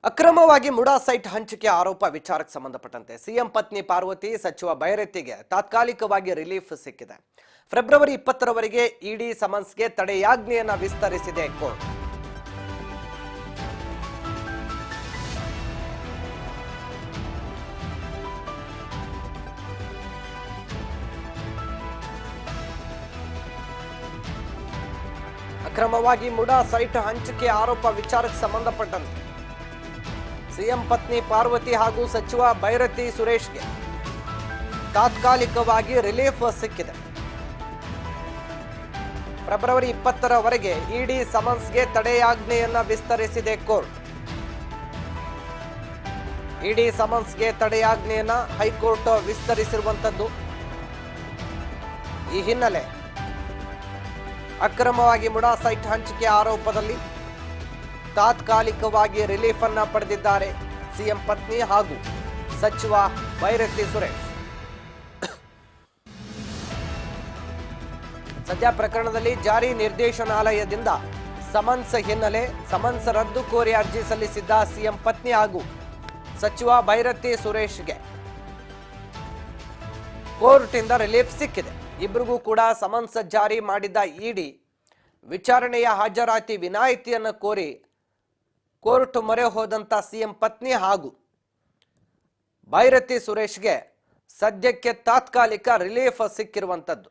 ಅಕ್ರಮವಾಗಿ ಮುಡಾ ಸೈಟ್ ಹಂಚಿಕೆ ಆರೋಪ ವಿಚಾರಕ್ಕೆ ಸಂಬಂಧಪಟ್ಟಂತೆ ಸಿಎಂ ಪತ್ನಿ ಪಾರ್ವತಿ ಸಚಿವ ಬೈರತಿಗೆ ತಾತ್ಕಾಲಿಕವಾಗಿ ರಿಲೀಫ್ ಸಿಕ್ಕಿದೆ. ಫೆಬ್ರವರಿ 20ರವರೆಗೆ ಇಡಿ ಸಮನ್ಸ್ಗೆ ತಡೆಯಾಜ್ಞೆಯನ್ನು ವಿಸ್ತರಿಸಿದೆ ಕೋರ್ಟ್. ಅಕ್ರಮವಾಗಿ ಮುಡಾ ಸೈಟ್ ಹಂಚಿಕೆ ಆರೋಪ ವಿಚಾರಕ್ಕೆ ಸಂಬಂಧಪಟ್ಟಂತೆ ಸಿಎಂ ಪತ್ನಿ ಪಾರ್ವತಿ ಹಾಗೂ ಸಚಿವ ಬೈರತಿ ಸುರೇಶ್ಗೆ ತಾತ್ಕಾಲಿಕವಾಗಿ ರಿಲೀಫ್ ಸಿಕ್ಕಿದೆ. ಫೆಬ್ರವರಿ 20ರವರೆಗೆ ಇಡಿ ಸಮನ್ಸ್ಗೆ ತಡೆಯಾಜ್ಞೆಯನ್ನ ವಿಸ್ತರಿಸಿದೆ ಕೋರ್ಟ್. ಇಡಿ ಸಮನ್ಸ್ಗೆ ತಡೆಯಾಜ್ಞೆಯನ್ನ ಹೈಕೋರ್ಟ್ ವಿಸ್ತರಿಸಿರುವಂತದ್ದು. ಈ ಹಿನ್ನೆಲೆ ಅಕ್ರಮವಾಗಿ ಮುಡಾ ಸೈಟ್ ಹಂಚಿಕೆ ಆರೋಪದಲ್ಲಿ ತಾತ್ಕಾಲಿಕವಾಗಿ ರಿಲೀಫ್ ಅನ್ನ ಪಡೆದಿದ್ದಾರೆ ಸಿಎಂ ಪತ್ನಿ ಹಾಗೂ ಸಚಿವ ಬೈರತಿ ಸುರೇಶ್. ಸದ್ಯ ಪ್ರಕರಣದಲ್ಲಿ ಜಾರಿ ನಿರ್ದೇಶನಾಲಯದಿಂದ ಸಮನ್ಸ್ ಹಿನ್ನೆಲೆ ಸಮನ್ಸ್ ರದ್ದು ಕೋರಿ ಅರ್ಜಿ ಸಲ್ಲಿಸಿದ್ದ ಸಿಎಂ ಪತ್ನಿ ಹಾಗೂ ಸಚಿವ ಬೈರತಿ ಸುರೇಶ್ಗೆ ಕೋರ್ಟ್ ಇಂದ ರಿಲೀಫ್ ಸಿಕ್ಕಿದೆ. ಇಬ್ಬರಿಗೂ ಕೂಡ ಸಮನ್ಸ್ ಜಾರಿ ಮಾಡಿದ್ದ ಇಡಿ ವಿಚಾರಣೆಯ ಹಾಜರಾತಿ ವಿನಾಯಿತಿಯನ್ನು ಕೋರಿ ಕೋರ್ಟ್ ಮೊರೆ ಹೋದಂತ ಸಿಎಂ ಪತ್ನಿ ಹಾಗೂ ಬೈರತಿ ಸುರೇಶ್ಗೆ ಸದ್ಯಕ್ಕೆ ತಾತ್ಕಾಲಿಕ ರಿಲೀಫ್ ಸಿಕ್ಕಿರುವಂತದ್ದು.